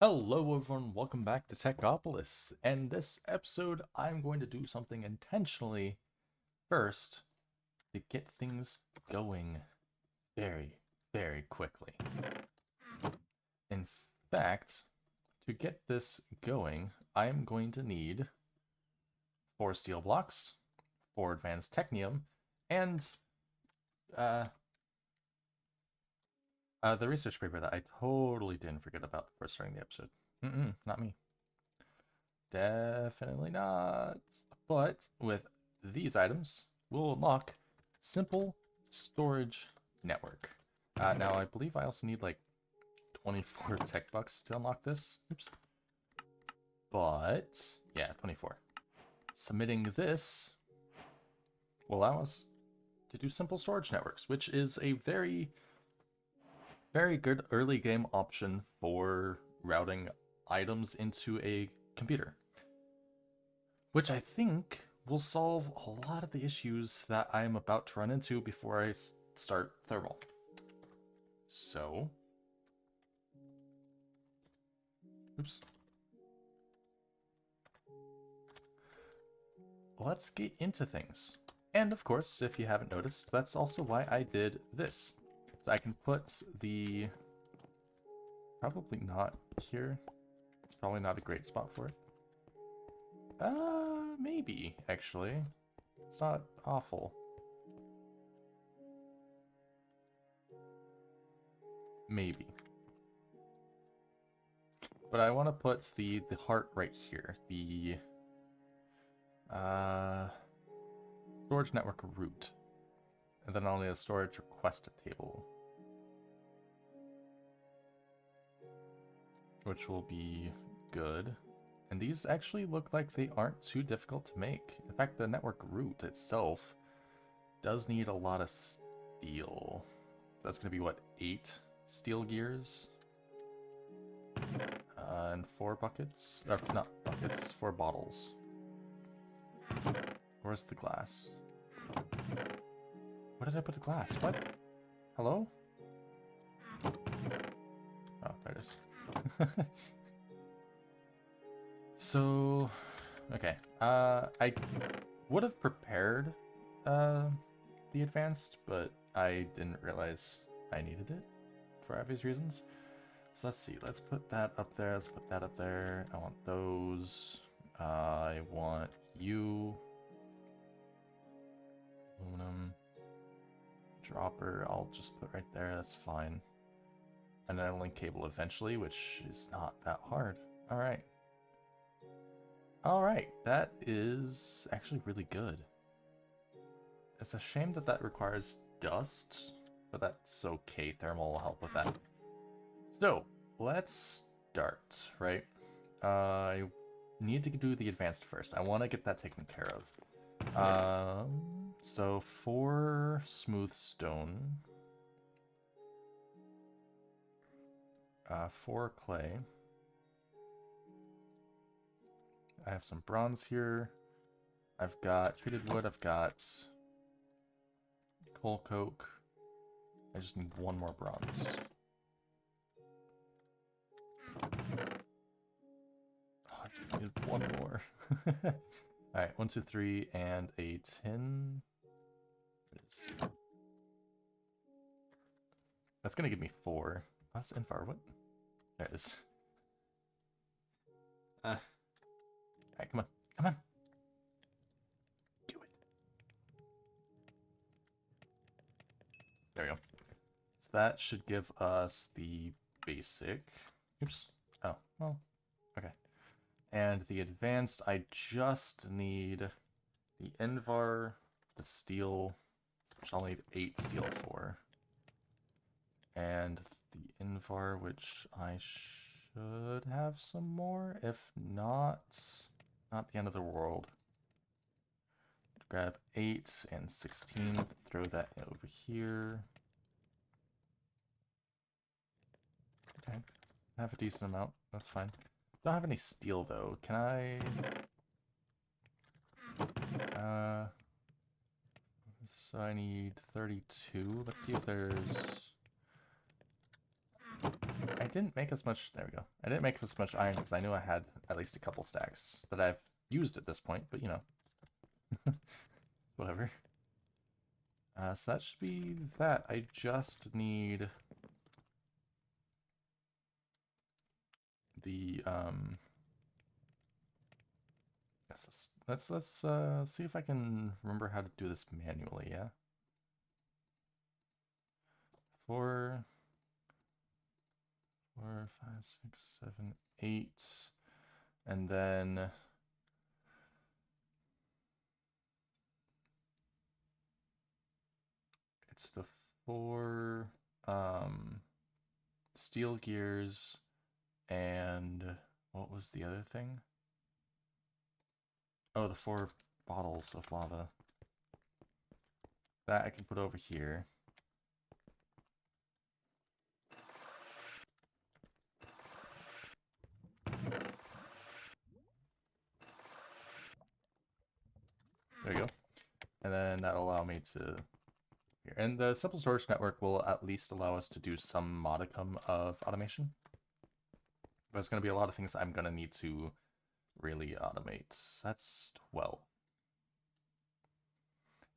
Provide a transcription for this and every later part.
Hello everyone, welcome back to Techopolis, and this episode I'm going to do something intentionally first to get things going very, very quickly. In fact, to get this going, I am going to need 4 steel blocks, 4 advanced technium, and uh, the research paper that I totally didn't forget about before starting the episode. Not me. Definitely not. But with these items, we'll unlock simple storage network. Now, I believe I also need like 24 tech bucks to unlock this. Oops. But, yeah, 24. Submitting this will allow us to do simple storage networks, which is a very, very good early game option for routing items into a computer, which I think will solve a lot of the issues that I'm about to run into before I start thermal. So, oops. Let's get into things. And of course, if you haven't noticed, that's also why I did this. So I can put the, probably not here. It's probably not a great spot for it. Maybe, actually. It's not awful. Maybe. But I want to put the heart right here. The storage network root. And then I'll need a storage request table, which will be good. And these actually look like they aren't too difficult to make. In fact, the network root itself does need a lot of steel. So that's going to be, what, 8 steel gears? And 4 buckets? Or, not buckets, 4 bottles. Where's the glass? Where did I put the glass? What? Hello? Oh, there it is. So, okay. I would have prepared the advanced, but I didn't realize I needed it for obvious reasons. So let's see. Let's put that up there. Let's put that up there. I want those. I want you. Aluminum. Dropper. I'll just put right there. That's fine. And then a link cable eventually, which is not that hard. All right. Alright, that is actually really good. It's a shame that that requires dust, but that's okay. Thermal will help with that. So, let's start, right? I need to do the advanced first. I want to get that taken care of. So 4 smooth stone. 4 clay. I have some bronze here. I've got treated wood. I've got coal coke. I just need 1 more bronze. Oh, I just need 1 more. Alright, 1, 2, 3, and a tin. That's gonna give me 4. That's infar. What? There it is. Alright, come on. Come on. Do it. There we go. So that should give us the basic. Oops. Oh, well, okay. And the advanced, I just need the Invar, the steel, which I'll need 8 steel for. And the Invar, which I should have some more. If not the end of the world. Grab 8 and 16, throw that over here. Okay, I have a decent amount, that's fine. Don't have any steel though, can I... So I need 32, let's see if there's... I didn't make as much... There we go. I didn't make as much iron because I knew I had at least a couple stacks that I've used at this point, but you know. Whatever. So that should be that. I just need the yes, let's see if I can remember how to do this manually, yeah? 4, 5, 6, 7, 8, and then it's the 4 steel gears, and what was the other thing? Oh, the 4 bottles of lava. That I can put over here. There you go. And then that'll allow me to... Here. And the simple storage network will at least allow us to do some modicum of automation. But it's going to be a lot of things I'm going to need to really automate. That's 12.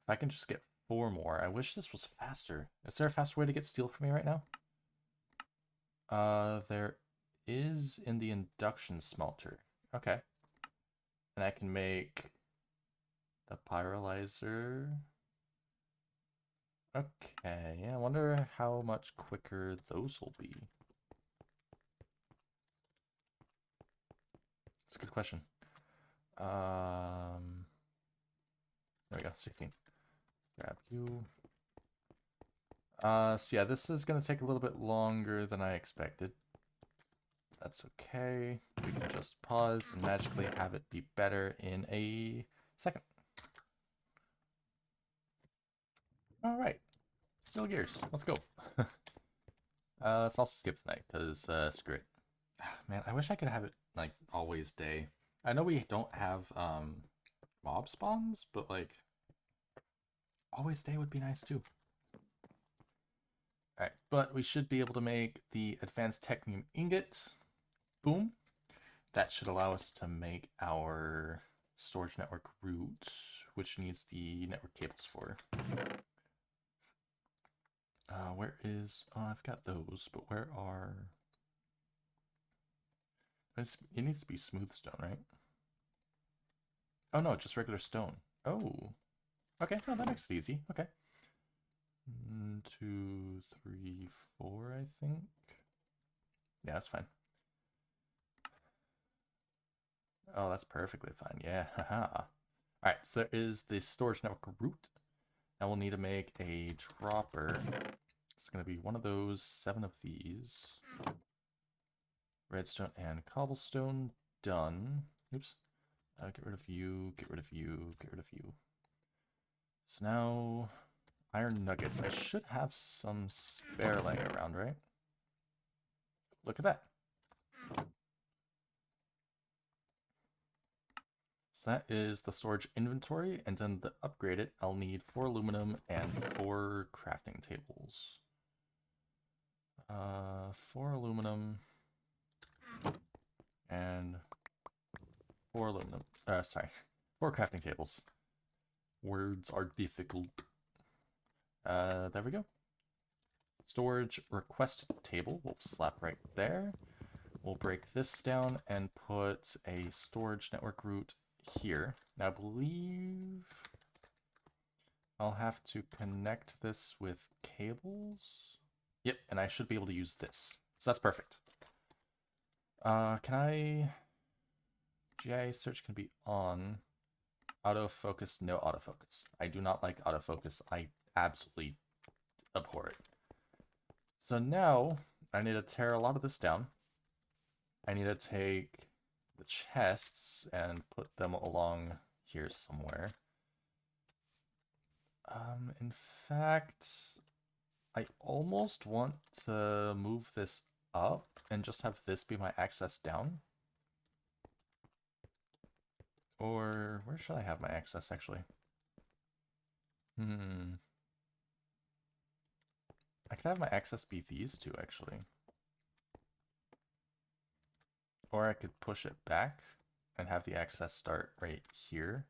If I can just get 4 more. I wish this was faster. Is there a faster way to get steel for me right now? There is in the induction smelter. Okay. And I can make the pyrolyzer. Okay, yeah, I wonder how much quicker those will be. That's a good question. There we go, 16. Grab you. So yeah, this is gonna take a little bit longer than I expected. That's okay. We can just pause and magically have it be better in a second. All right, steel gears. Let's go. Let's also skip tonight because screw it. Man, I wish I could have it like always day. I know we don't have mob spawns, but like always day would be nice too. Alright, but we should be able to make the advanced technium ingot. Boom. That should allow us to make our storage network route, which needs the network cables for. Where is... Oh, I've got those, but where are... It needs to be smooth stone, right? Oh no, just regular stone. Oh. Okay, no, that makes it easy. Okay. 1, 2, 3, 4, I think. Yeah, that's fine. Oh, that's perfectly fine. Yeah, haha. Alright, so there is the storage network route. Now we'll need to make a dropper. It's going to be one of those, 7 of these. Redstone and cobblestone, done. Oops. Get rid of you, get rid of you, get rid of you. So now, iron nuggets. I should have some spare laying around, right? Look at that. So that is the storage inventory, and then to upgrade it, I'll need 4 aluminum and 4 crafting tables. 4 aluminum and 4 aluminum. Sorry, 4 crafting tables. Words are difficult. There we go. Storage request table. We'll slap right there. We'll break this down and put a storage network route here. Now, I believe I'll have to connect this with cables. Yep, and I should be able to use this. So that's perfect. Can I... GIS search can be on. Autofocus, no autofocus. I do not like autofocus. I absolutely abhor it. So now, I need to tear a lot of this down. I need to take the chests and put them along here somewhere. In fact, I almost want to move this up and just have this be my access down. Or where should I have my access actually? I could have my access be these two actually. Or I could push it back and have the access start right here.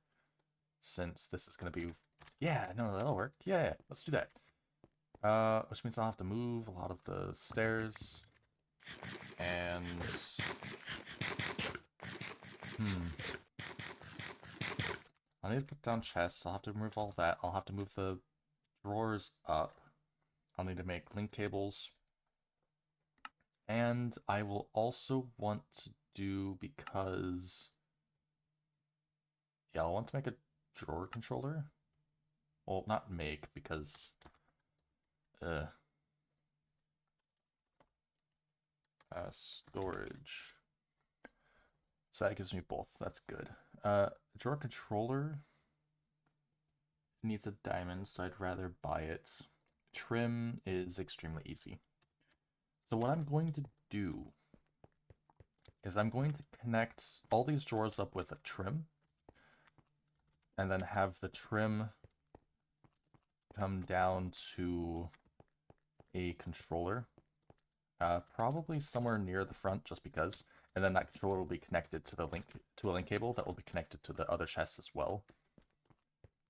Since this is going to be... Yeah, no, that'll work. Yeah, let's do that. Which means I'll have to move a lot of the stairs. And... I need to put down chests. I'll have to remove all that. I'll have to move the drawers up. I'll need to make link cables. And I will also want to do, because... Yeah, I'll want to make a drawer controller. Well, not make, because... storage. So that gives me both. That's good. Drawer controller needs a diamond, so I'd rather buy it. Trim is extremely easy. So what I'm going to do is I'm going to connect all these drawers up with a trim, and then have the trim come down to a controller, probably somewhere near the front, just because. And then that controller will be connected to a link cable that will be connected to the other chests as well.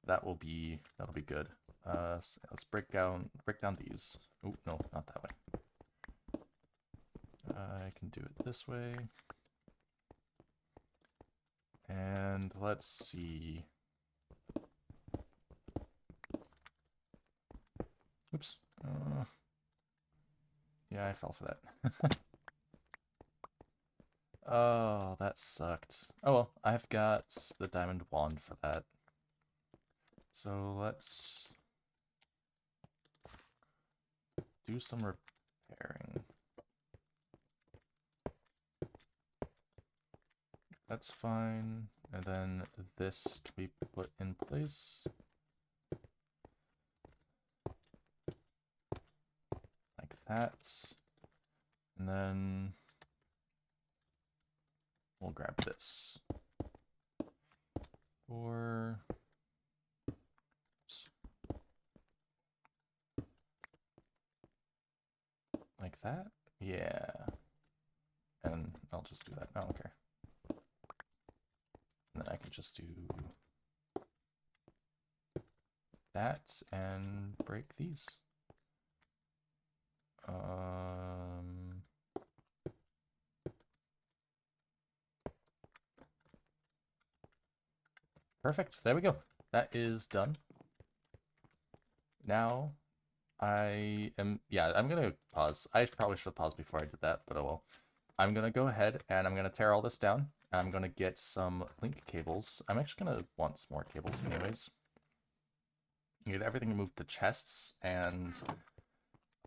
That'll be good. So let's break down these. Oh no, not that way. I can do it this way. And let's see. Oops. Yeah, I fell for that. Oh, that sucked. Oh well, I've got the diamond wand for that. So let's do some repairing. That's fine. And then this can be put in place. Like that. And then we'll grab this. Or... like that? Yeah. And I'll just do that. I don't care. And then I can just do that and break these. Perfect. There we go. That is done. Now I'm gonna pause. I probably should have paused before I did that, but oh well. I'm gonna go ahead and I'm gonna tear all this down. And I'm gonna get some link cables. I'm actually gonna want some more cables anyways. Get everything moved to chests, and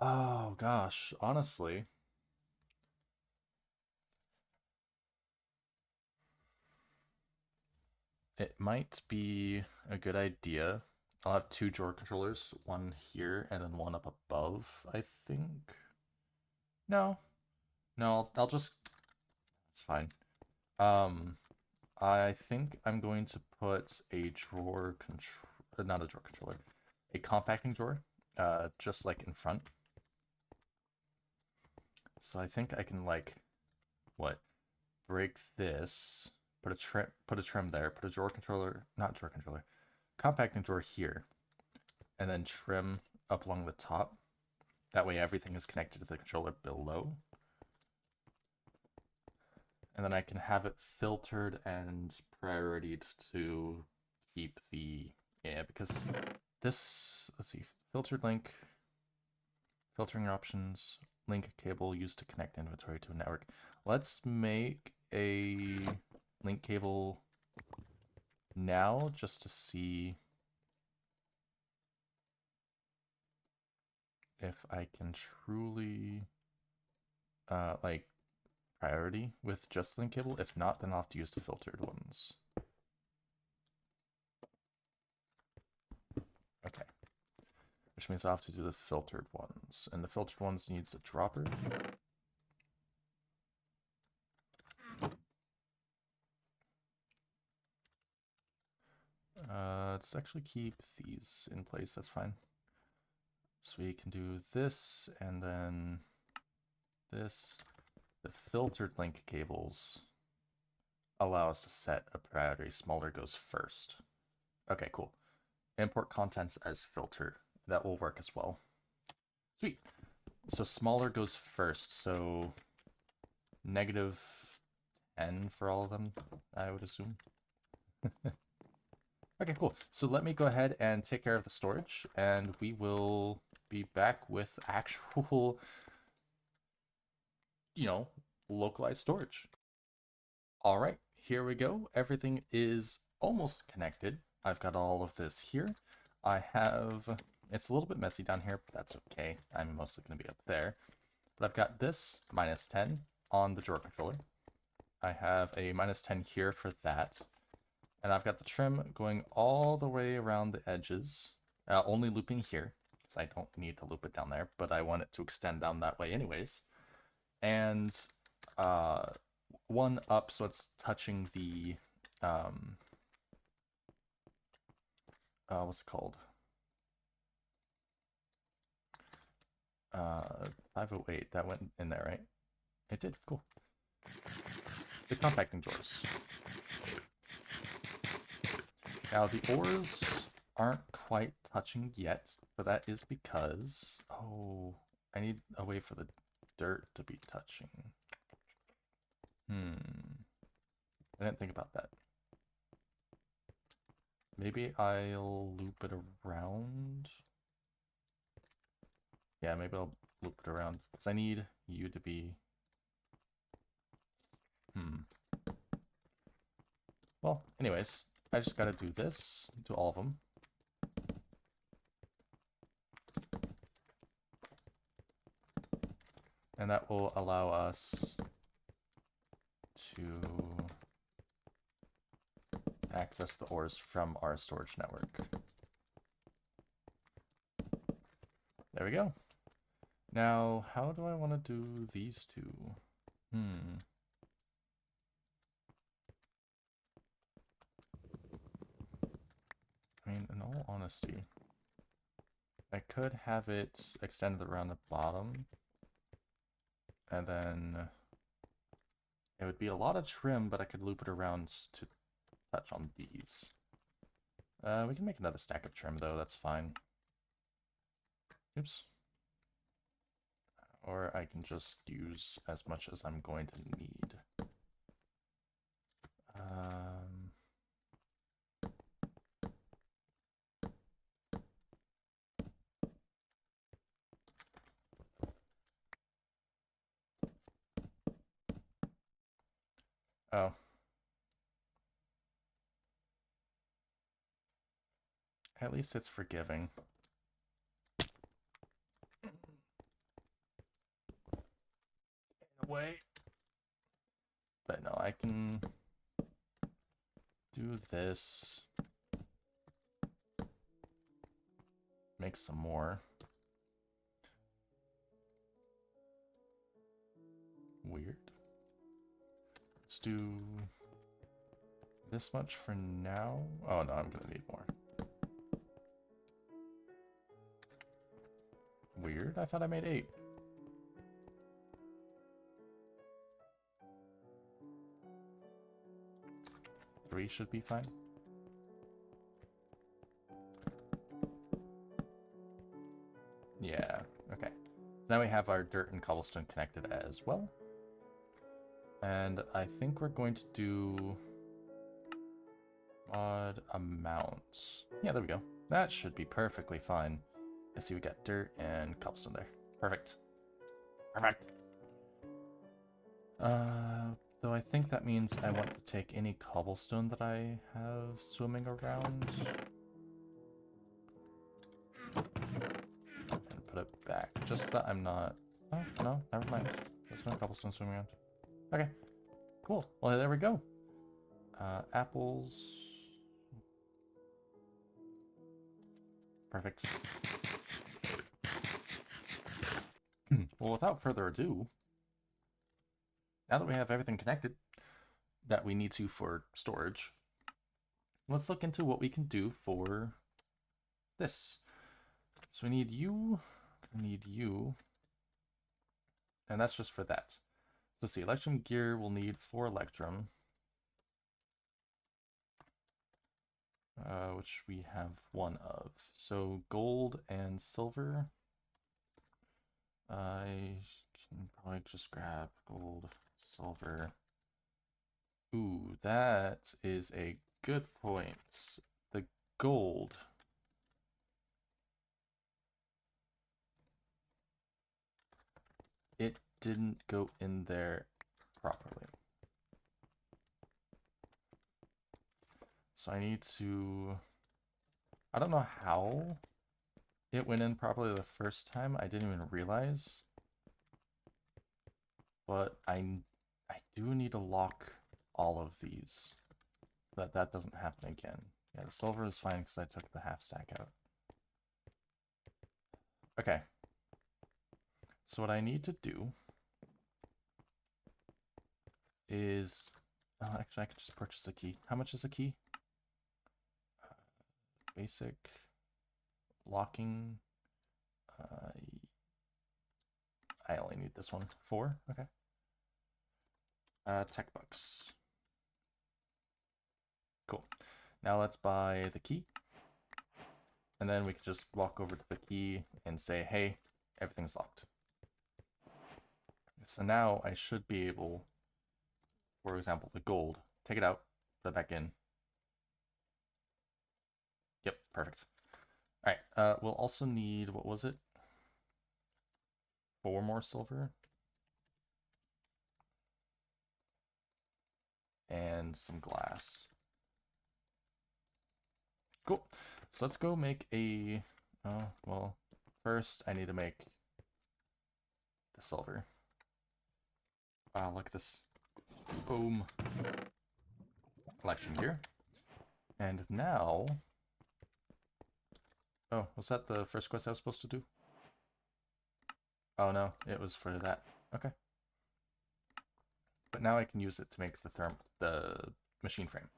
oh gosh, honestly, it might be a good idea. I'll have two drawer controllers, one here and then one up above, I think. No, I'll just, it's fine. I think I'm going to put a drawer not a drawer controller, a compacting drawer, just like in front. So I think I can like, what, break this, put a trim there, put a drawer controller, not drawer controller, compacting drawer here, and then trim up along the top. That way everything is connected to the controller below. And then I can have it filtered and prioritied to keep the, yeah, because this, let's see, filtered link, filtering options, link cable used to connect inventory to a network. Let's make a link cable now just to see if I can truly like priority with just link cable. If not, then I'll have to use the filtered ones. Okay. Which means I'll have to do the filtered ones. And the filtered ones needs a dropper. Let's actually keep these in place, that's fine. So we can do this, and then this, The filtered link cables allow us to set a priority. Smaller goes first. Okay, cool. Import contents as filter. That will work as well. Sweet. So smaller goes first, so -10 for all of them, I would assume. Okay, cool. So let me go ahead and take care of the storage, and we will be back with actual, localized storage. All right, here we go. Everything is almost connected. I've got all of this here. It's a little bit messy down here, but that's okay. I'm mostly going to be up there. But I've got this -10 on the drawer controller. I have a -10 here for that. And I've got the trim going all the way around the edges, only looping here, because I don't need to loop it down there, but I want it to extend down that way anyways. And one up so it's touching the, what's it called? 508, that went in there, right? It did, cool. The compacting drawers. Now the ores aren't quite touching yet, but that is because, I need a way for the dirt to be touching. I didn't think about that. Maybe I'll loop it around. Yeah, maybe I'll loop it around, because I need you to be... Well, anyways, I just gotta do this to all of them. And that will allow us to access the ores from our storage network. There we go. Now, how do I want to do these two? I mean, in all honesty, I could have it extended around the bottom, and then it would be a lot of trim, but I could loop it around to touch on these. We can make another stack of trim, though, that's fine. Oops. Or I can just use as much as I'm going to need. Oh. At least it's forgiving. In a way. But no, I can do this. Make some more. Weird. Let's do this much for now. Oh no, I'm gonna need more. Weird, I thought I made 8. Three should be fine. Yeah, okay. So now we have our dirt and cobblestone connected as well. And I think we're going to do mod amount. Yeah, there we go. That should be perfectly fine. I see we got dirt and cobblestone there. Perfect. Perfect. Though I think that means I want to take any cobblestone that I have swimming around and put it back. Just that I'm not... Oh, no, never mind. There's no cobblestone swimming around. Okay, cool. Well, there we go. Apples. Perfect. Well, without further ado, now that we have everything connected that we need to for storage, let's look into what we can do for this. So we need you, and that's just for that. Let's see, Electrum gear will need 4 Electrum. Which we have 1 of. So gold and silver. I can probably just grab gold, silver. Ooh, that is a good point. The gold. It didn't go in there properly. So I need to... I don't know how it went in properly the first time. I didn't even realize. But I do need to lock all of these so that doesn't happen again. Yeah, the silver is fine because I took the half stack out. Okay. So what I need to do is... Oh, actually, I could just purchase a key. How much is a key? Basic. Locking. I only need this one. 4? Okay. Tech bucks. Cool. Now let's buy the key. And then we can just walk over to the key and say, hey, everything's locked. So now I should be able, for example, the gold, take it out, put it back in. Yep, perfect. All right, we'll also need, what was it? 4 more silver. And some glass. Cool. So let's go make a, oh, well, first I need to make the silver. Wow, look at this. Boom. Collection gear. And now... Oh, was that the first quest I was supposed to do? Oh no, it was for that. Okay. But now I can use it to make the machine frame.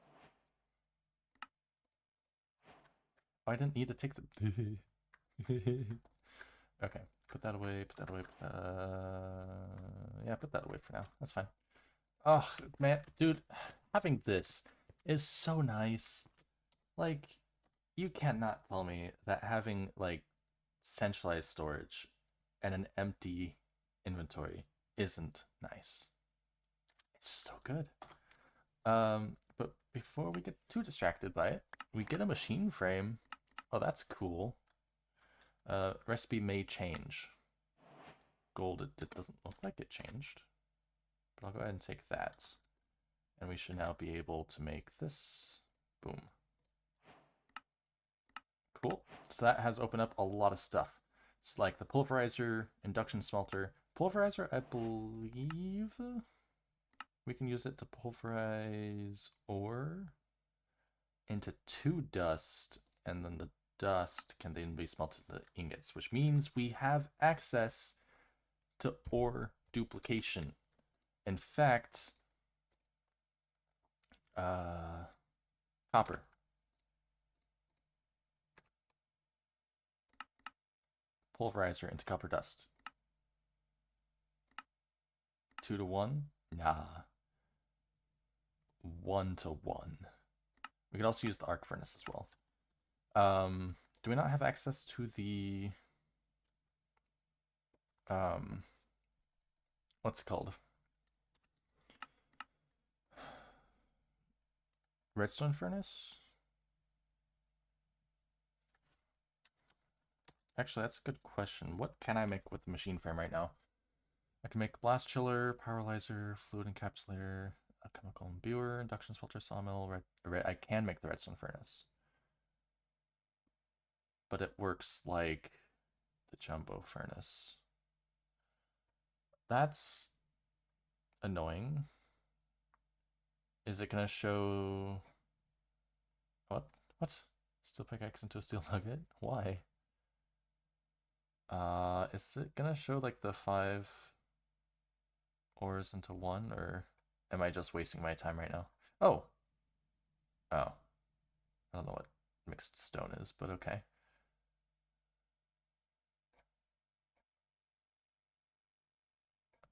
Oh, I didn't need to take the... Okay, put that away, put that away, yeah, put that away for now. That's fine. Oh, man, dude, having this is so nice. Like, you cannot tell me that having, like, centralized storage and an empty inventory isn't nice. It's just so good. But before we get too distracted by it, we get a machine frame. Oh, that's cool. Recipe may change. Gold, it doesn't look like it changed. But I'll go ahead and take that. And we should now be able to make this. Boom. Cool. So that has opened up a lot of stuff. It's like the pulverizer, induction smelter. Pulverizer, I believe we can use it to pulverize ore into 2 dust, and then the dust can then be smelted into ingots, which means we have access to ore duplication. In fact, copper. Pulverizer into copper dust. 2 to 1? Nah. 1 to 1. We could also use the arc furnace as well. Do we not have access to the... what's it called? Redstone furnace? Actually, that's a good question. What can I make with the machine frame right now? I can make blast chiller, pyrolyzer, fluid encapsulator, a chemical imbuer, induction smelter, sawmill, I can make the redstone furnace. But it works like the jumbo furnace. That's annoying. Is it gonna show... What? What? Steel pickaxe into a steel nugget? Why? Is it gonna show like the 5 ores into 1, or am I just wasting my time right now? Oh. Oh. I don't know what mixed stone is, but okay.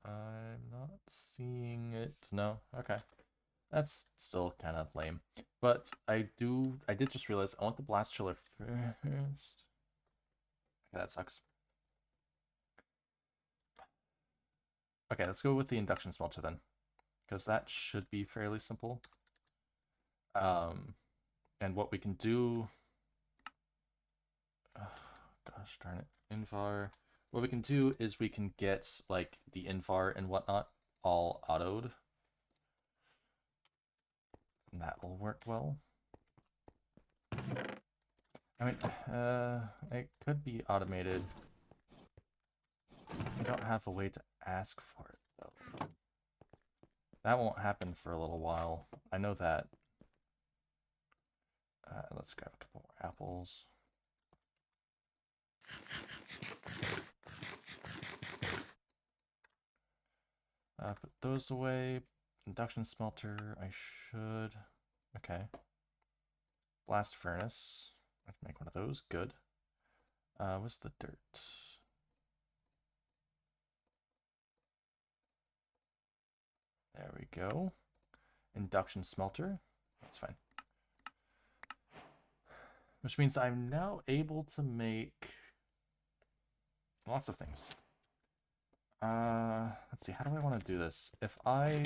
I'm not seeing it. No, okay. That's still kind of lame. But I did just realize I want the blast chiller first. Okay, that sucks. Okay, let's go with the induction smelter then, because that should be fairly simple. And what we can do, gosh darn it, invar. What we can do is we can get like the invar and whatnot all autoed. And that will work well. I mean, it could be automated. I don't have a way to ask for it, though. That won't happen for a little while. I know that. Let's grab a couple more apples. Put those away. Induction smelter, I should. Okay. Blast furnace. I can make one of those. Good. What's the dirt? There we go. Induction smelter. That's fine. Which means I'm now able to make lots of things. Let's see, how do I want to do this? If I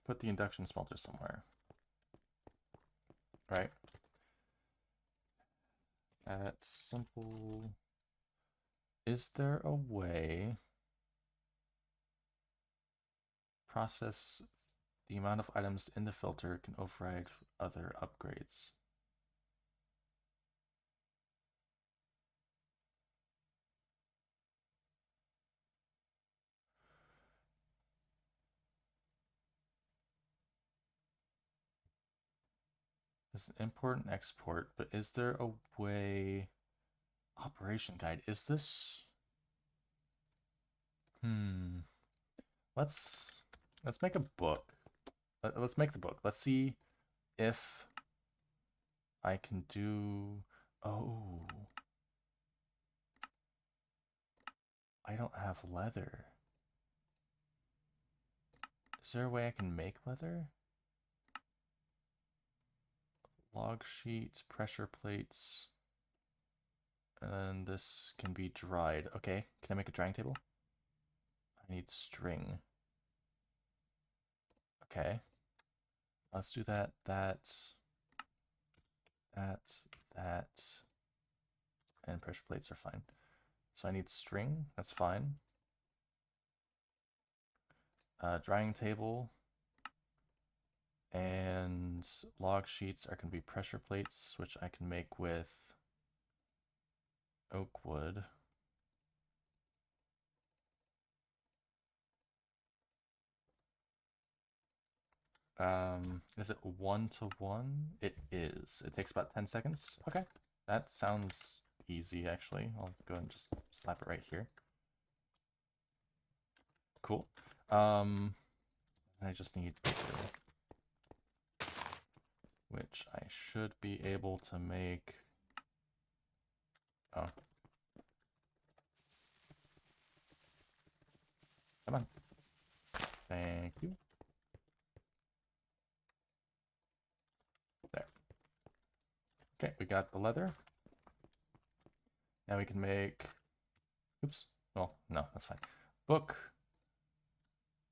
put the induction smelter somewhere, right? That's simple. Is there a way process the amount of items in the filter can override other upgrades? It's an import and export, but is there a way? Operation guide, is this? Let's make a book. Let's make the book. Let's see if I can do. Oh, I don't have leather. Is there a way I can make leather? Log sheets, pressure plates, and this can be dried. Okay, can I make a drying table? I need string. Okay, let's do that. That, and pressure plates are fine. So I need string. That's fine. Drying table. And log sheets are going to be pressure plates, which I can make with oak wood. Is it 1-to-1? It is. It takes about 10 seconds. Okay, that sounds easy, actually. I'll go ahead and just slap it right here. Cool. I just need which I should be able to make. Oh. Come on. Thank you. There. Okay, we got the leather. Now we can make, oops, well, no, that's fine. Book,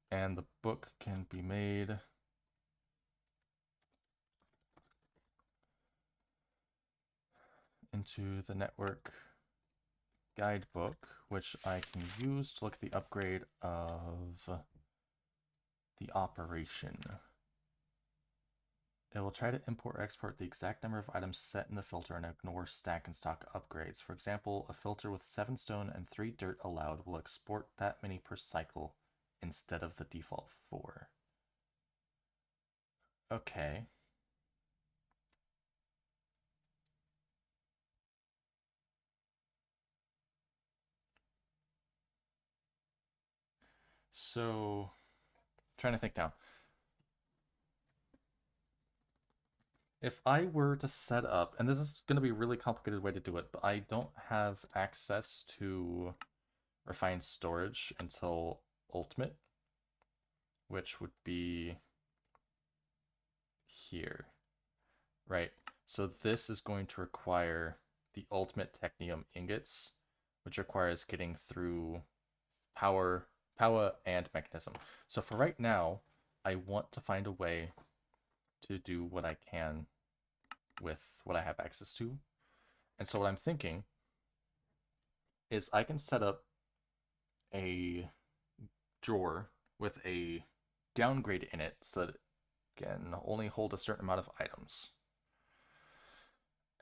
and the book can be made into the network guidebook, which I can use to look at the upgrade of the operation. It will try to import or export the exact number of items set in the filter and ignore stack and stock upgrades. For example, a filter with 7 stone and 3 dirt allowed will export that many per cycle instead of the default 4. Okay. So, trying to think now. If I were to set up, and this is going to be a really complicated way to do it, but I don't have access to refined storage until Ultimate, which would be here, right? So this is going to require the Ultimate Technium ingots, which requires getting through power, and mechanism. So for right now, I want to find a way to do what I can with what I have access to. And so what I'm thinking is I can set up a drawer with a downgrade in it so that it can only hold a certain amount of items.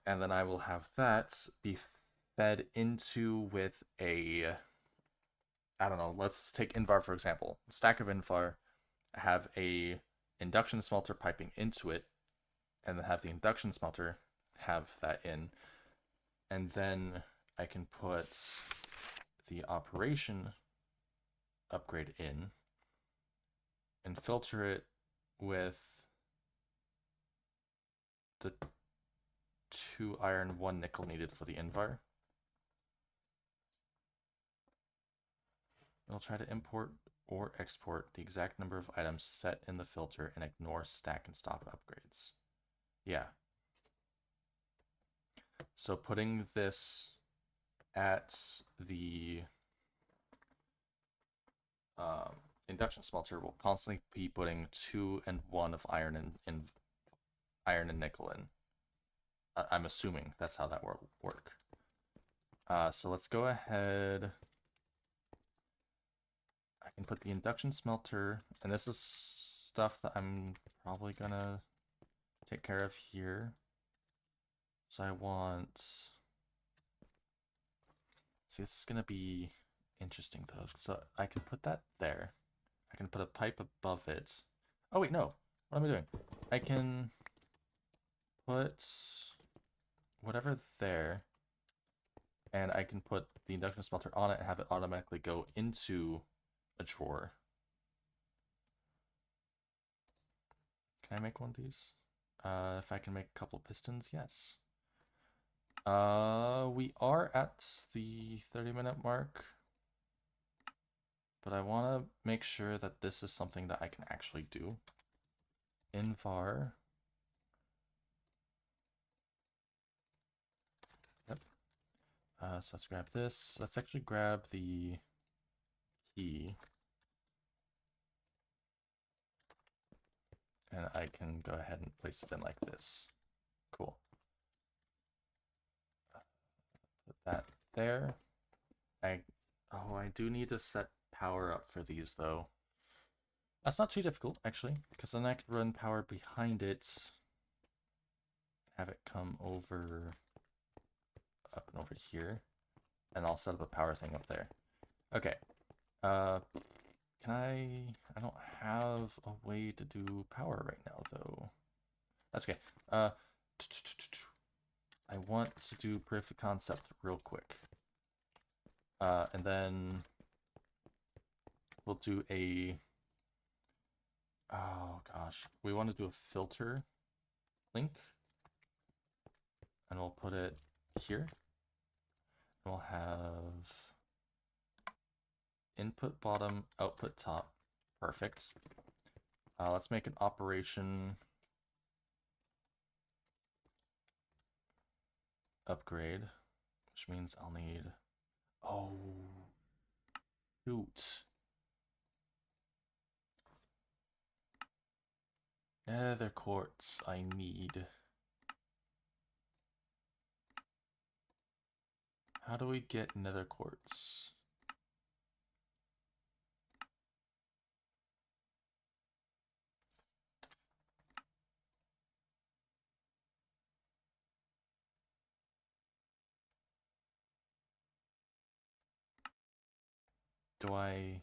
And then I will have that be fed into with a, I don't know, let's take Invar for example. Stack of Invar, have a induction smelter piping into it, and then have the induction smelter have that in. And then I can put the operation upgrade in and filter it with the 2 iron, 1 nickel needed for the Invar. We'll try to import or export the exact number of items set in the filter and ignore stack and stop upgrades. Yeah. So putting this at the induction smelter will constantly be putting 2 and 1 of iron and iron and nickel in. I'm assuming that's how that will work. So let's go ahead. I can put the induction smelter, and this is stuff that I'm probably gonna take care of here. So I want, see, this is gonna be interesting though. So I can put that there. I can put a pipe above it. Oh wait, no. What am I doing? I can put whatever there, and I can put the induction smelter on it and have it automatically go into a drawer. Can I make one of these? If I can make a couple pistons, yes. We are at the 30-minute mark, but I want to make sure that this is something that I can actually do. Invar. Yep. So let's grab this. Let's actually grab the key. And I can go ahead and place it in like this. Cool. Put that there. I do need to set power up for these though. That's not too difficult actually, because then I could run power behind it. Have it come over up and over here. And I'll set up a power thing up there. Okay. Can I don't have a way to do power right now though. That's okay. I want to do proof of concept real quick. And then we'll do a, oh gosh, we want to do a filter link. And we'll put it here. We'll have input bottom, output top. Perfect. Let's make an operation upgrade, which means I'll need, oh, shoot. Nether quartz I need. How do we get nether quartz? Do I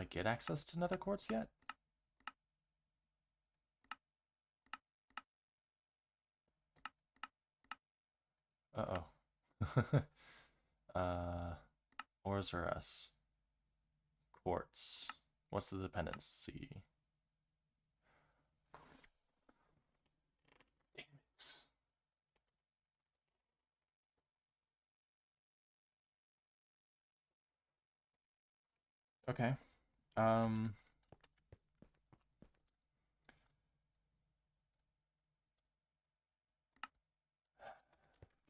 get access to nether quartz yet? Uh-oh. Ores or us? Quartz. What's the dependency? Okay.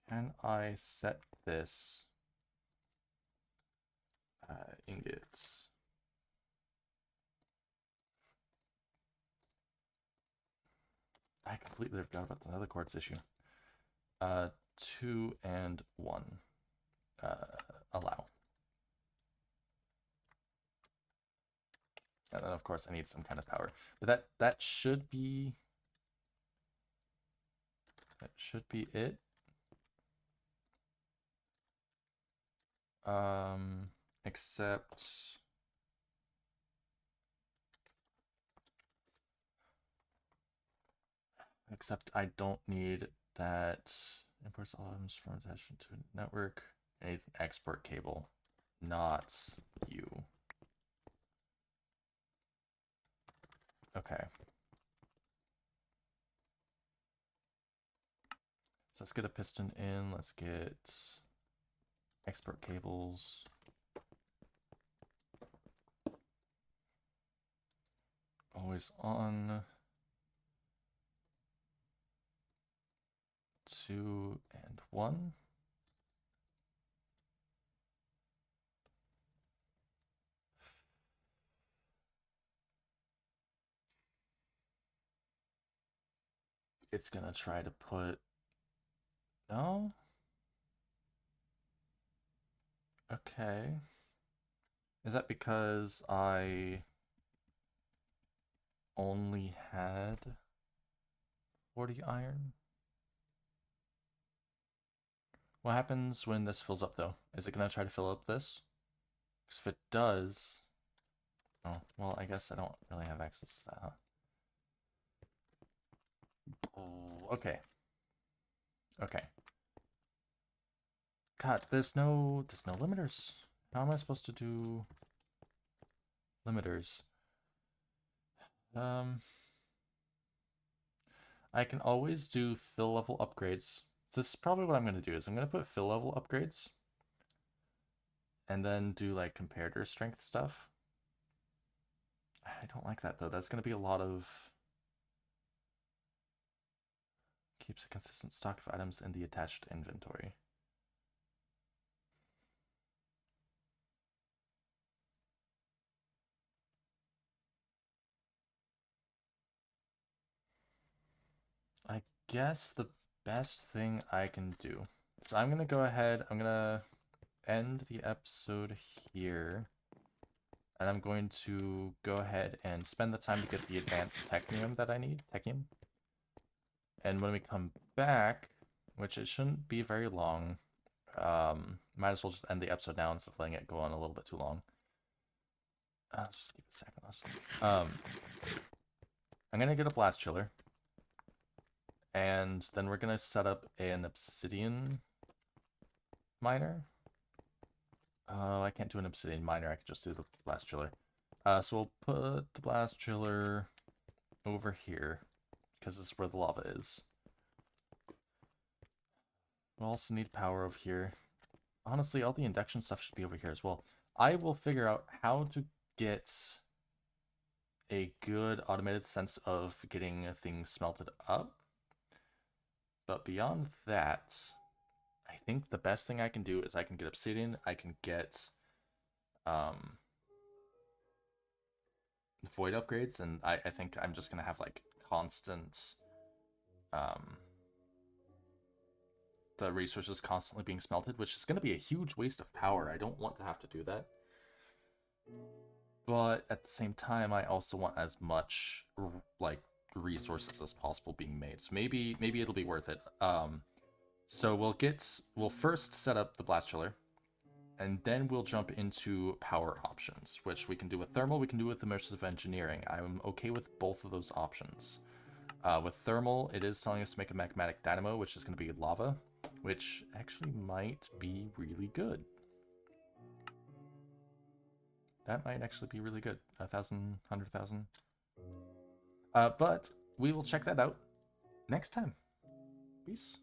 Can I set this ingots? I completely forgot about the nether quartz issue. 2 and 1. Allow. And then of course I need some kind of power. But that should be it. Except I don't need that imports all items from attachment to a network. I need an export cable, not you. Okay. So let's get a piston in. Let's get export cables. Always on. 2 and 1. It's gonna try to put... No? Okay. Is that because I only had 40 iron? What happens when this fills up, though? Is it going to try to fill up this? Because if it does... Oh, well, I guess I don't really have access to that, huh? Oh, okay. Okay. God, there's no limiters. How am I supposed to do limiters? I can always do fill level upgrades. So this is probably what I'm going to do, is I'm going to put fill level upgrades and then do like comparator strength stuff. I don't like that though. That's going to be a lot of... Keeps a consistent stock of items in the attached inventory. I guess the best thing I can do. So I'm going to go ahead, I'm going to end the episode here. And I'm going to go ahead and spend the time to get the advanced technium that I need. Technium. And when we come back, which it shouldn't be very long, might as well just end the episode now instead of letting it go on a little bit too long. Let's just keep it second less. I'm going to get a blast chiller. And then we're going to set up an obsidian miner. I can't do an obsidian miner. I can just do the blast chiller. So we'll put the blast chiller over here, because this is where the lava is. We'll also need power over here. Honestly, all the induction stuff should be over here as well. I will figure out how to get a good automated sense of getting things smelted up. But beyond that, I think the best thing I can do is I can get obsidian, I can get void upgrades, and I think I'm just gonna have like constant the resources constantly being smelted, which is gonna be a huge waste of power. I don't want to have to do that. But at the same time, I also want as much like resources as possible being made. So maybe it'll be worth it. So we'll first set up the blast chiller, and then we'll jump into power options, which we can do with thermal, we can do with immersive engineering. I'm okay with both of those options. With thermal, it is telling us to make a magmatic dynamo, which is going to be lava, which actually might be really good. That might actually be really good. 1,000, 100,000. But we will check that out next time. Peace.